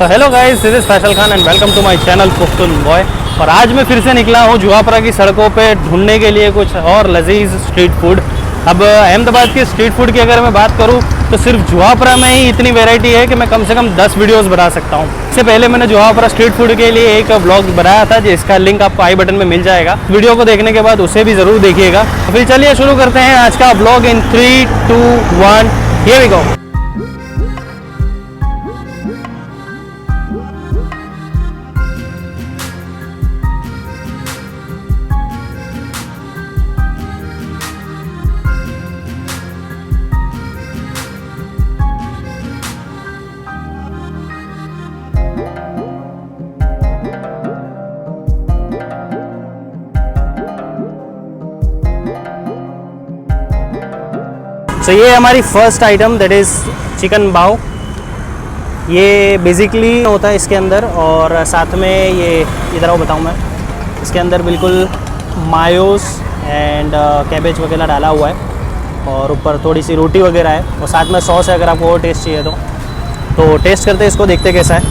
So hello guys, this is Faisal Khan and welcome to my channel Pukhtoon boy. और आज मैं फिर से निकला हूँ जुहापुरा की सड़कों पे ढूंढने के लिए कुछ और लजीज स्ट्रीट फूड। अब अहमदाबाद के स्ट्रीट फूड की अगर मैं बात करूँ तो सिर्फ जुहापुरा में ही इतनी वैरायटी है कि मैं कम से कम 10 वीडियोस बना सकता हूँ। इससे पहले मैंने जुहापुरा स्ट्रीट फूड के लिए एक ब्लॉग बनाया था जिसका लिंक आपको आई बटन में मिल जाएगा। वीडियो को देखने के बाद उसे भी ज़रूर देखिएगा। फिर चलिए शुरू करते हैं आज का blog in 3, 2, 1 here we go. तो ये हमारी first item that is chicken bao. ये बेसिकली होता है इसके अंदर, और साथ में ये इधर आओ बताऊँ मैं, इसके अंदर बिल्कुल मायोस एंड कैबेज वगैरह डाला हुआ है और ऊपर थोड़ी सी रोटी वगैरह है और साथ में सॉस है। अगर आपको और टेस्ट चाहिए तो टेस्ट करते हैं इसको, देखते कैसा है।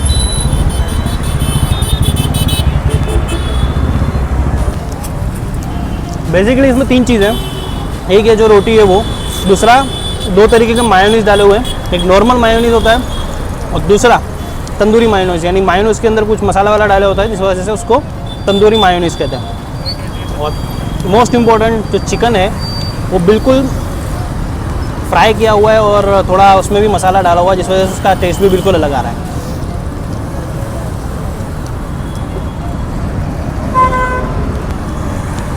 बेसिकली इसमें 3 चीज़ें हैं। एक है जो रोटी है वो, दूसरा 2 तरीके के मायोनीज़ डाले हुए हैं। एक नॉर्मल मायोनीज़ होता है और दूसरा तंदूरी मायोनीज़, यानी मायोनीज़ के अंदर कुछ मसाला वाला डाले होता है जिस वजह से उसको तंदूरी मायोनीज़ कहते हैं। और मोस्ट इम्पॉर्टेंट जो चिकन है वो बिल्कुल फ्राई किया हुआ है और थोड़ा उसमें भी मसाला डाला हुआ है जिस वजह से उसका टेस्ट भी बिल्कुल अलग आ रहा है।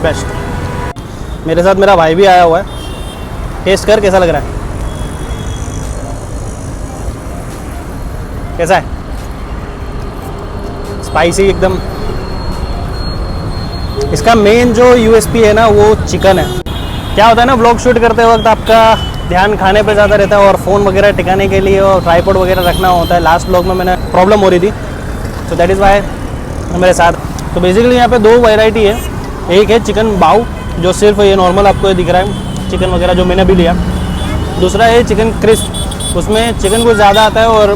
बेस्ट। मेरे साथ मेरा भाई भी आया हुआ है, टेस्ट कर कैसा लग रहा है, कैसा है? स्पाइसी एकदम। इसका मेन जो यूएसपी है ना वो चिकन है। क्या होता है ना, व्लॉग शूट करते वक्त आपका ध्यान खाने पे ज़्यादा रहता है और फ़ोन वगैरह टिकाने के लिए और ट्राइपॉड वगैरह रखना होता है। लास्ट व्लॉग में मैंने प्रॉब्लम हो रही थी, तो दैट इज़ वाई मेरे साथ। तो बेसिकली यहाँ पे 2 वैरायटी है। एक है चिकन बाव जो सिर्फ ये नॉर्मल आपको दिख रहा है चिकन वगैरह जो मैंने भी लिया। दूसरा है चिकन क्रिस्प, उसमें चिकन कुछ ज़्यादा आता है और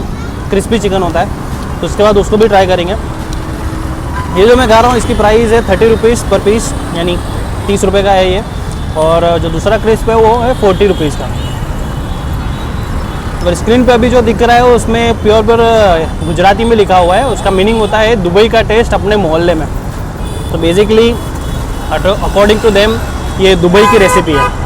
क्रिस्पी चिकन होता है। तो उसके बाद उसको भी ट्राई करेंगे। ये जो मैं खा रहा हूँ इसकी प्राइस है 30 रुपीज़ पर पीस, यानी 30 रुपये का है ये। और जो दूसरा क्रिस्प है वो है 40 रुपीज़ का। और स्क्रीन पे अभी जो दिख रहा है उसमें प्योर गुजराती में लिखा हुआ है। उसका मीनिंग होता है दुबई का टेस्ट अपने मोहल्ले में। तो बेसिकली अकॉर्डिंग टू देम ये दुबई की रेसिपी है।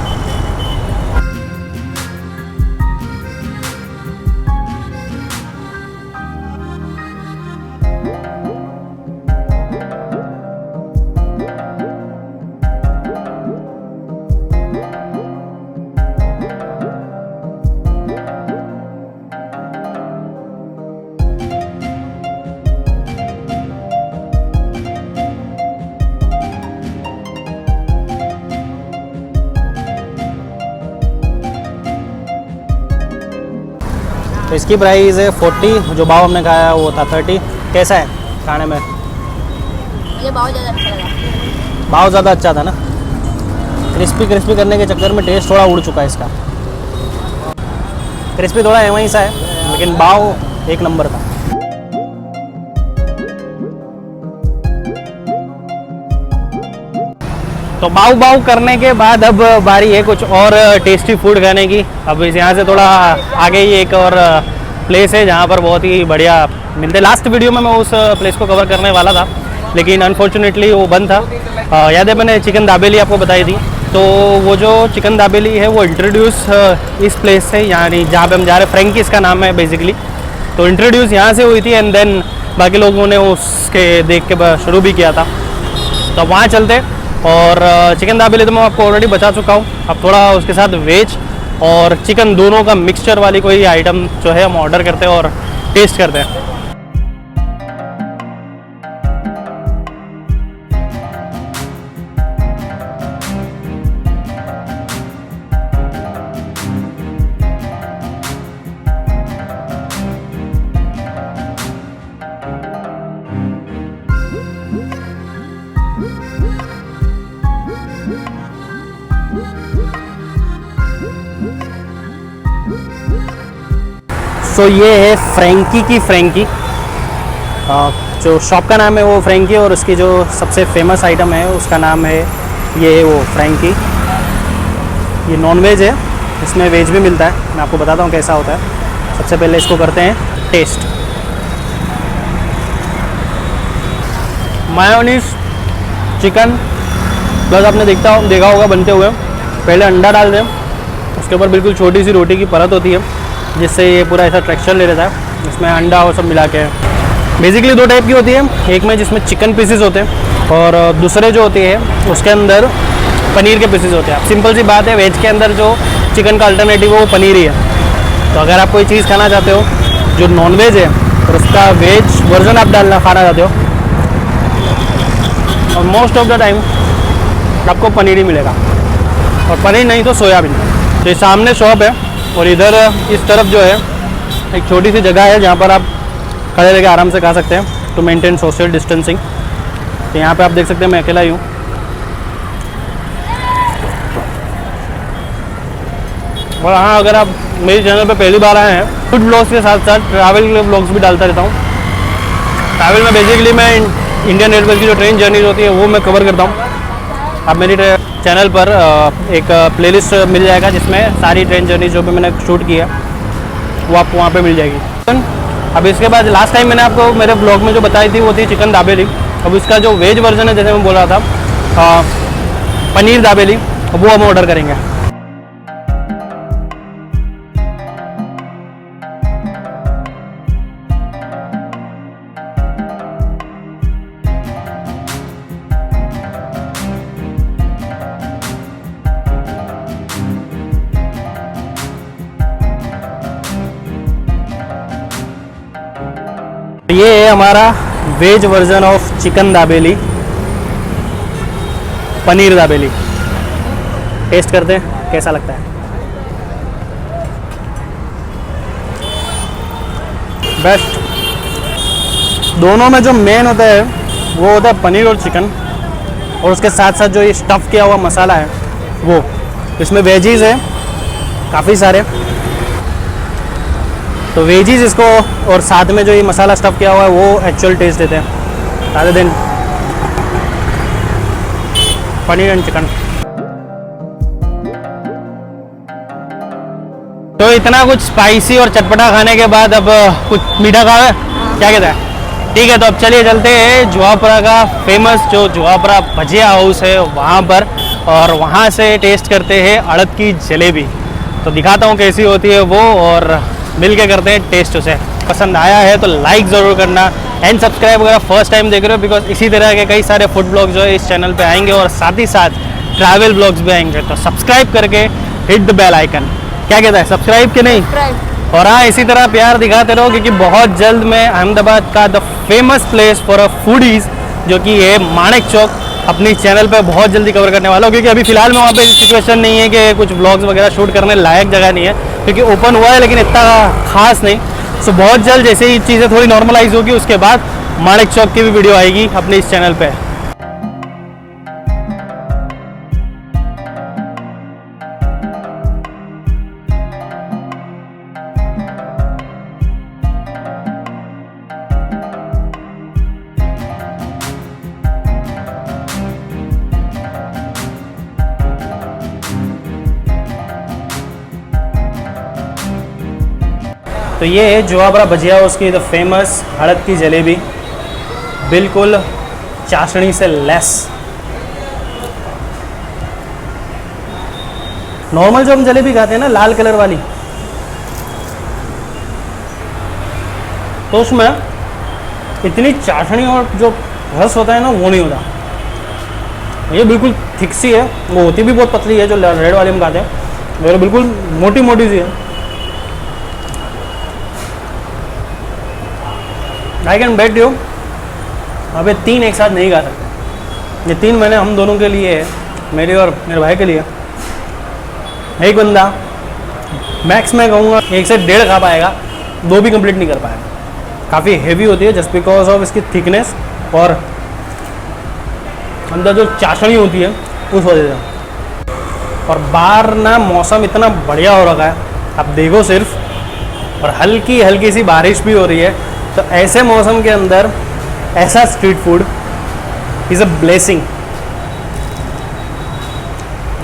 तो इसकी प्राइस है 40, जो बाव हमने खाया वो था 30। कैसा है खाने में? मुझे बाव ज़्यादा अच्छा लगा। बाव ज़्यादा अच्छा था ना, क्रिस्पी करने के चक्कर में टेस्ट थोड़ा उड़ चुका है इसका। क्रिस्पी थोड़ा एवं सा है लेकिन बाव एक नंबर था। तो बाव करने के बाद अब बारी है कुछ और टेस्टी फूड खाने की। अब यहाँ से थोड़ा आगे ही एक और प्लेस है जहाँ पर बहुत ही बढ़िया मिलते। लास्ट वीडियो में मैं उस प्लेस को कवर करने वाला था लेकिन अनफॉर्चुनेटली वो बंद था। याद है मैंने चिकन दाबेली आपको बताई थी। तो वो जो चिकन दाबेली है वो इंट्रोड्यूस इस प्लेस से, यानी जहाँ पे हम जा रहे हैं, फ्रैंकी इसका नाम है बेसिकली। तो इंट्रोड्यूस यहाँ से हुई थी एंड देन बाकी लोगों ने उसके देख के शुरू भी किया था। तो वहाँ चलते। और चिकन दाबेली तो मैं आपको ऑलरेडी बता चुका हूँ। अब थोड़ा उसके साथ वेज और चिकन दोनों का मिक्सचर वाली कोई आइटम जो है हम ऑर्डर करते हैं और टेस्ट करते हैं। सो ये है फ्रैंकी की फ्रैंकी। जो शॉप का नाम है वो फ्रैंकी, और उसकी जो सबसे फेमस आइटम है उसका नाम है ये वो फ्रैंकी। ये नॉन वेज है, इसमें वेज भी मिलता है। मैं आपको बताता हूँ कैसा होता है। सबसे पहले इसको करते हैं टेस्ट। मायोनीज चिकन प्लस आपने देखा होगा बनते हुए, पहले अंडा डाल दें, उसके ऊपर बिल्कुल छोटी सी रोटी की परत होती है जिससे ये पूरा ऐसा टेक्सचर ले लेता है। इसमें अंडा और सब मिला के बेसिकली 2 टाइप की होती है, एक में जिसमें चिकन पीसेस होते हैं और दूसरे जो होती है उसके अंदर पनीर के पीसेस होते हैं। सिंपल सी बात है, वेज के अंदर जो चिकन का अल्टरनेटिव है वो पनीर ही है। तो अगर आप कोई चीज़ खाना चाहते हो जो नॉन वेज है और उसका वेज वर्जन आप खाना चाहते हो, और मोस्ट ऑफ द टाइम आपको पनीर ही मिलेगा, और पनीर नहीं तो सोयाबीन। तो ये सामने शॉप है और इधर इस तरफ जो है एक छोटी सी जगह है जहाँ पर आप खड़े रह के आराम से खा सकते हैं टू मेंटेन सोशल डिस्टेंसिंग। तो यहाँ पे आप देख सकते हैं मैं अकेला ही हूँ। और हाँ, अगर आप मेरे चैनल पे पहली बार आए हैं, फूड ब्लॉग्स के साथ साथ ट्रैवल के ब्लॉग्स भी डालता रहता हूँ। ट्रैवल में बेसिकली मैं इंडियन रेलवे की जो ट्रेन जर्नीज होती है वो मैं कवर करता हूँ। आप मेरी चैनल पर एक प्लेलिस्ट मिल जाएगा जिसमें सारी ट्रेन जर्नी जो भी मैंने शूट किया वो आपको वहाँ पे मिल जाएगी। अब इसके बाद लास्ट टाइम मैंने आपको मेरे ब्लॉग में जो बताई थी वो थी चिकन दाबेली। अब इसका जो वेज वर्जन है, जैसे मैं बोल रहा था, पनीर दाबेली, वो हम ऑर्डर करेंगे। ये है हमारा veg version of chicken dabeli, paneer dabeli. Taste करते हैं कैसा लगता है। बेस्ट। दोनों में जो मेन होता है वो होता है पनीर और चिकन, और उसके साथ साथ जो ये स्टफ़ किया हुआ मसाला है वो। इसमें वेजीज है काफ़ी सारे, तो वेजीज इसको और साथ में जो ये मसाला स्टफ़ किया हुआ है वो एक्चुअल टेस्ट देते हैं rather than paneer and chicken. तो इतना कुछ स्पाइसी और चटपटा खाने के बाद अब कुछ मीठा खावे, क्या कहता है? ठीक है, तो अब चलिए चलते हैं जुआपुरा का फेमस जो जुआपुरा भजिया हाउस है वहाँ पर, और वहाँ से टेस्ट करते हैं अड़द की जलेबी। तो दिखाता हूँ कैसी होती है वो, और मिल के करते हैं टेस्ट उसे। पसंद आया है तो लाइक ज़रूर करना एंड सब्सक्राइब अगर फर्स्ट टाइम देख रहे हो, बिकॉज इसी तरह के कई सारे फूड ब्लॉग्स जो है इस चैनल पे आएंगे और साथ ही साथ ट्रैवल ब्लॉग्स भी आएंगे। तो सब्सक्राइब करके हिट द बेल आइकन। क्या कहता है, सब्सक्राइब के नहीं? और हाँ, इसी तरह प्यार दिखाते रहो, क्योंकि बहुत जल्द मैं अहमदाबाद का the famous place for a foodies जो कि है माणिक चौक, अपनी चैनल पे बहुत जल्दी कवर करने वाला हूँ। क्योंकि अभी फिलहाल में वहाँ पे सिचुएशन नहीं है कि कुछ व्लॉग्स वगैरह शूट करने लायक जगह नहीं है, क्योंकि ओपन हुआ है लेकिन इतना खास नहीं। सो बहुत जल्द जैसे ही चीज़ें थोड़ी नॉर्मलाइज होगी उसके बाद माणिक चौक की भी वीडियो आएगी अपने इस चैनल पे। तो ये है जुआपुरा भजिया हाउस की द फेमस अड़द की जलेबी, बिल्कुल चाशनी से लेस। नॉर्मल जो हम जलेबी खाते हैं ना लाल कलर वाली, तो उसमें इतनी चाशनी और जो रस होता है ना वो नहीं होता। ये बिल्कुल थिक सी है, वो होती भी बहुत पतली है जो रेड वाली हम खाते हैं, और बिल्कुल मोटी मोटी सी है। आई कैन बेट यू अबे 3 एक साथ नहीं खा सकते। ये 3 महीने हम दोनों के लिए है, मेरे और मेरे भाई के लिए। एक बंदा मैक्स में कहूँगा 1 से 1.5 खा पाएगा, 2 भी कंप्लीट नहीं कर पाएगा। काफ़ी हेवी होती है जस्ट बिकॉज ऑफ इसकी थिकनेस और अंदर जो चाशनी होती है उस वजह से। और बाहर ना मौसम इतना बढ़िया हो रखा है, आप देखो सिर्फ, और हल्की हल्की सी बारिश भी हो रही है। तो ऐसे मौसम के अंदर ऐसा street food is a blessing.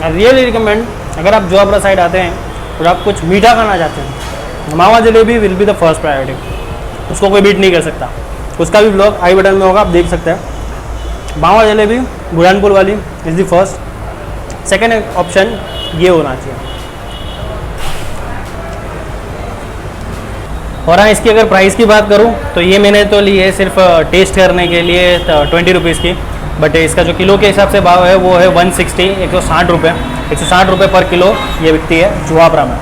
I really recommend, अगर आप जोआपरा साइड आते हैं और आप कुछ मीठा खाना चाहते हैं, मावा jalebi will be the first priority. उसको कोई बीट नहीं कर सकता। उसका भी ब्लॉग आई बटन में होगा, आप देख सकते हैं। मावा जलेबी बुरहानपुर वाली is the first. Second option ये होना चाहिए। और हाँ, इसकी अगर प्राइस की बात करूँ तो ये मैंने तो ली है सिर्फ टेस्ट करने के लिए 20 रुपीज़ की, बट इसका जो किलो के हिसाब से भाव है वो है 160, 160 रुपये। 160 रुपये पर किलो ये बिकती है जोआपरा में।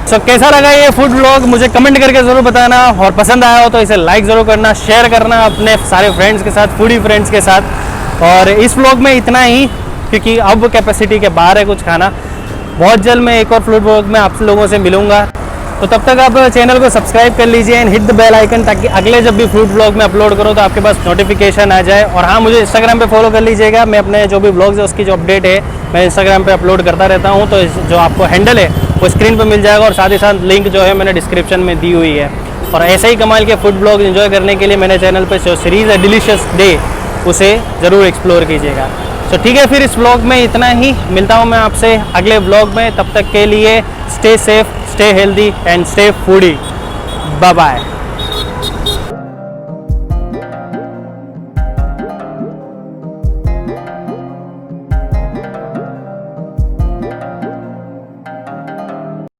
सो कैसा लगा ये फूड व्लॉग मुझे कमेंट करके ज़रूर बताना, और पसंद आया हो तो इसे लाइक ज़रूर करना, शेयर करना अपने सारे फ्रेंड्स के साथ, फूडी फ्रेंड्स के साथ। और इस व्लॉग में इतना ही, क्योंकि अब कैपेसिटी के बाहर है कुछ खाना। बहुत जल्द मैं एक और फूड व्लॉग में आप लोगों से मिलूंगा, तो तब तक आप चैनल को सब्सक्राइब कर लीजिए and hit the bell icon, ताकि अगले जब भी फूड व्लॉग में अपलोड करूँ तो आपके पास नोटिफिकेशन आ जाए। और हाँ, मुझे इंस्टाग्राम पे फॉलो कर लीजिएगा। मैं अपने जो भी व्लॉग्स है उसकी जो अपडेट है मैं इंस्टाग्राम पे अपलोड करता रहता हूँ, तो जो आपको हैंडल है वो स्क्रीन पे मिल जाएगा, और साथ ही साथ लिंक जो है मैंने डिस्क्रिप्शन में दी हुई है। और ऐसे ही कमाल के फूड ब्लॉग एंजॉय करने के लिए मैंने चैनल पर जो सीरीज़ है डिलीशियस डे, उसे ज़रूर एक्सप्लोर कीजिएगा। तो ठीक है, फिर इस व्लॉग में इतना ही। मिलता हूँ मैं आपसे अगले व्लॉग में। तब तक के लिए stay safe, stay healthy and stay foodie. Bye bye.